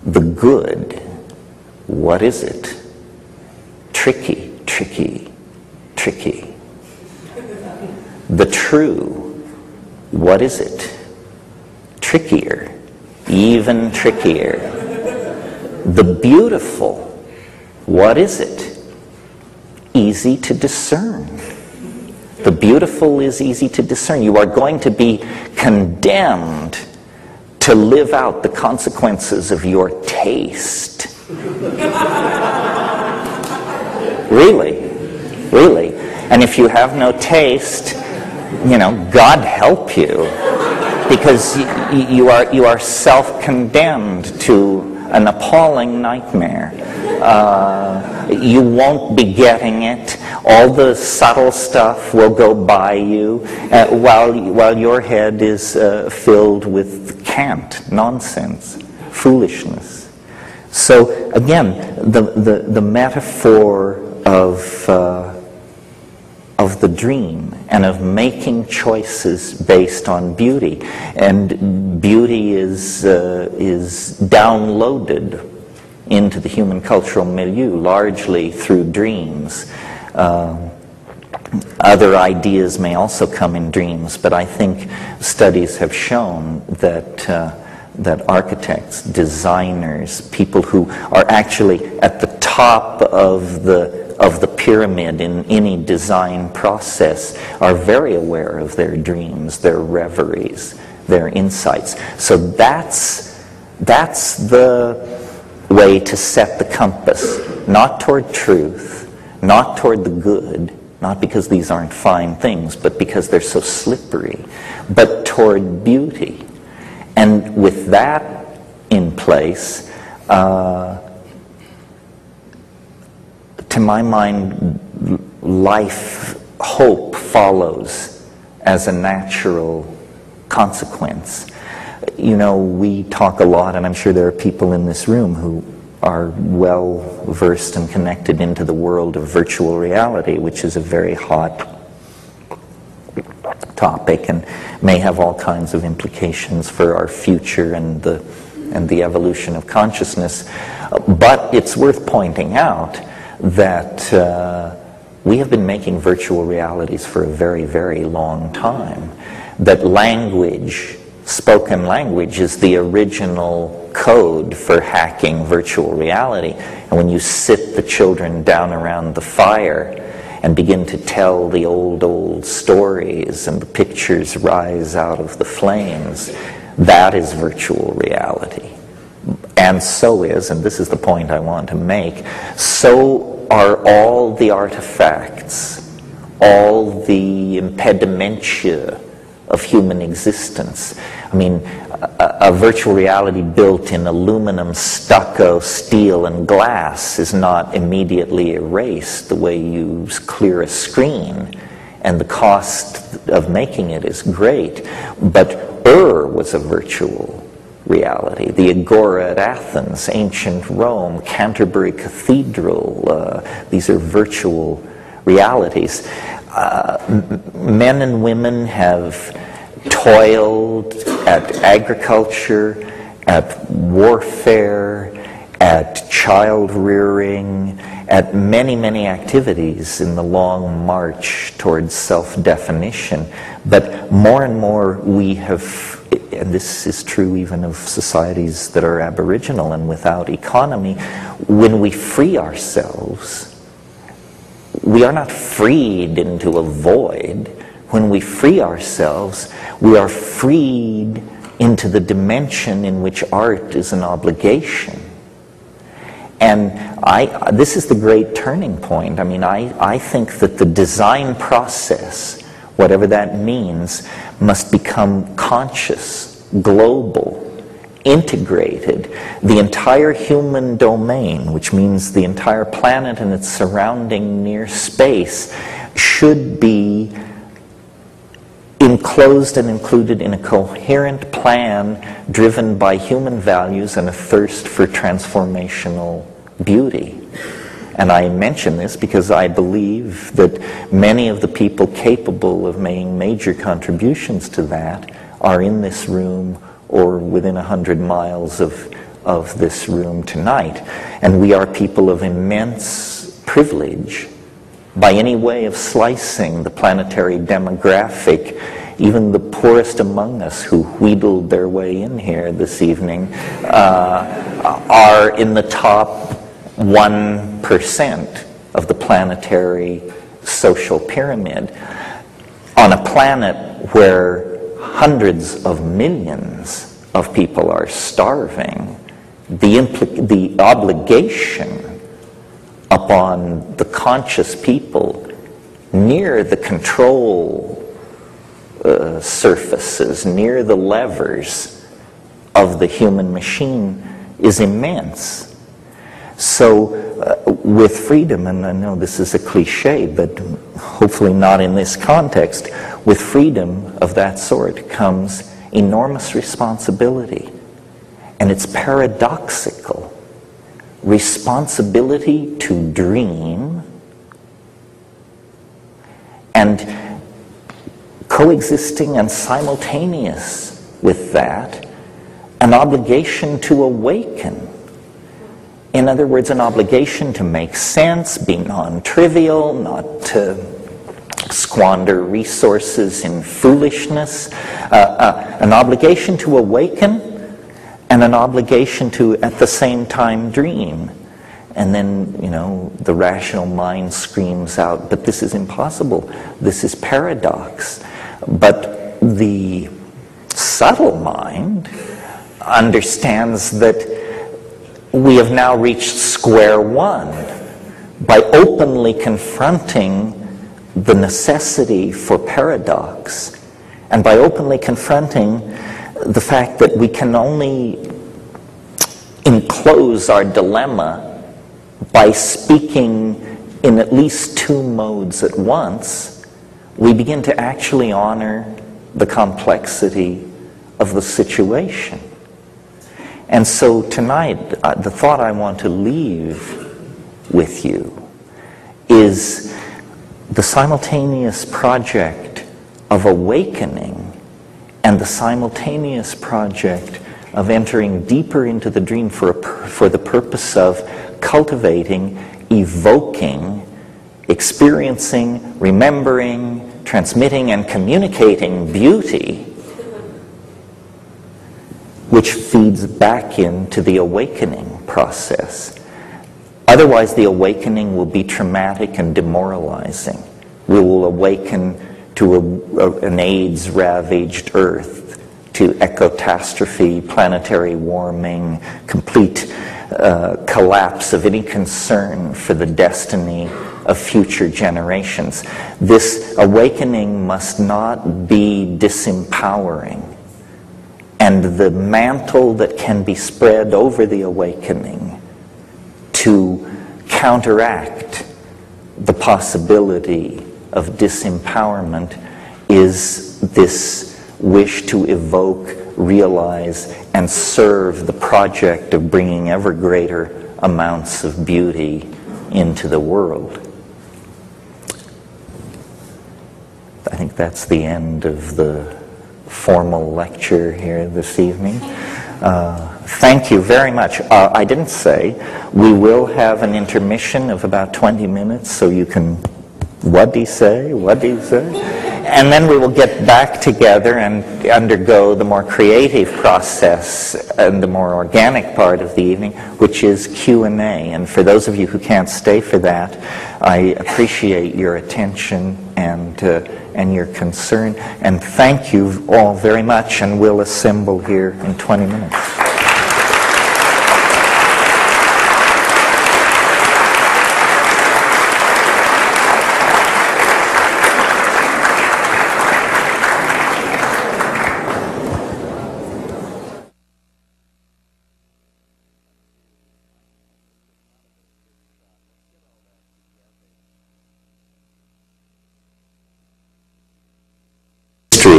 The good, what is it? Tricky, tricky, tricky. The true, what is it? Trickier, even trickier. The beautiful, what is it? Easy to discern. The beautiful is easy to discern. You are going to be condemned to live out the consequences of your taste. Really, really. And if you have no taste, God help you, because you are self-condemned to an appalling nightmare. You won't be getting it. All the subtle stuff will go by you while your head is filled with cant, nonsense, foolishness. So again, the metaphor of the dream and of making choices based on beauty, and beauty is downloaded into the human cultural milieu largely through dreams. Other ideas may also come in dreams, but I think studies have shown that architects, designers, people who are actually at the top of the pyramid in any design process are very aware of their dreams, their reveries, their insights. So that's the way to set the compass, not toward truth, not toward the good, not because these aren't fine things, but because they're so slippery, but toward beauty. And with that in place, to my mind, hope follows as a natural consequence. We talk a lot, and I'm sure there are people in this room who are well versed and connected into the world of virtual reality, which is a very hot topic and may have all kinds of implications for our future and the evolution of consciousness. But it's worth pointing out that we have been making virtual realities for a very, very long time. That language, spoken language, is the original code for hacking virtual reality. And when you sit the children down around the fire and begin to tell the old stories and the pictures rise out of the flames, that is virtual reality. And so is, and this is the point I want to make, so are all the artifacts, all the impedimentia of human existence. I mean, a virtual reality built in aluminum, stucco, steel, and glass is not immediately erased the way you clear a screen, and the cost of making it is great. But was a virtual reality. The Agora at Athens, ancient Rome, Canterbury Cathedral, these are virtual realities. Men and women have toiled at agriculture, at warfare, at child rearing, at many, many activities in the long march towards self-definition. But more and more we have, and this is true even of societies that are aboriginal and without economy, when we free ourselves, we are not freed into a void. When we free ourselves, we are freed into the dimension in which art is an obligation. And this is the great turning point. I mean, I think that the design process, whatever that means, must become conscious, global, integrated. The entire human domain, which means the entire planet and its surrounding near space, should be enclosed and included in a coherent plan driven by human values and a thirst for transformational beauty. And I mention this because I believe that many of the people capable of making major contributions to that are in this room or within 100 miles of of this room tonight. And we are people of immense privilege by any way of slicing the planetary demographic. Even the poorest among us who wheedled their way in here this evening are in the top 1% of the planetary social pyramid on a planet where hundreds of millions of people are starving. The obligation upon the conscious people near the control surfaces, near the levers of the human machine is immense. So with freedom, and I know this is a cliche, but hopefully not in this context, with freedom of that sort comes enormous responsibility. And it's paradoxical. Responsibility to dream, and coexisting and simultaneous with that, an obligation to awaken. In other words, an obligation to make sense, be non-trivial, not to squander resources in foolishness, an obligation to awaken, and an obligation to, at the same time, dream. And then, the rational mind screams out, but this is impossible. This is paradox. But the subtle mind understands that we have now reached square one by openly confronting the necessity for paradox, and by openly confronting the fact that we can only enclose our dilemma by speaking in at least two modes at once. We begin to actually honor the complexity of the situation. And so tonight, the thought I want to leave with you is the simultaneous project of awakening and the simultaneous project of entering deeper into the dream for the purpose of cultivating, evoking, experiencing, remembering, transmitting, and communicating beauty, which feeds back into the awakening process. Otherwise, the awakening will be traumatic and demoralizing. We will awaken to an AIDS-ravaged Earth, to ecotastrophe, planetary warming, complete collapse of any concern for the destiny of future generations. This awakening must not be disempowering. And the mantle that can be spread over the awakening to counteract the possibility of disempowerment is this wish to evoke, realize, and serve the project of bringing ever greater amounts of beauty into the world. I think that's the end of the formal lecture here this evening. Thank you very much. I didn't say, we will have an intermission of about 20 minutes, so you can, what do you say? And then we will get back together and undergo the more creative process and the more organic part of the evening, which is Q&A. And for those of you who can't stay for that, I appreciate your attention and your concern. And thank you all very much, and we'll assemble here in 20 minutes.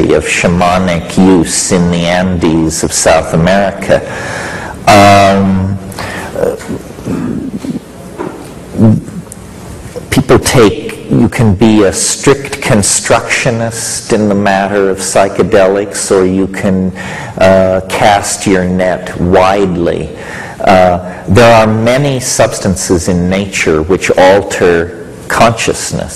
Of shamanic use in the Andes of South America. People you can be a strict constructionist in the matter of psychedelics, or you can cast your net widely. There are many substances in nature which alter consciousness.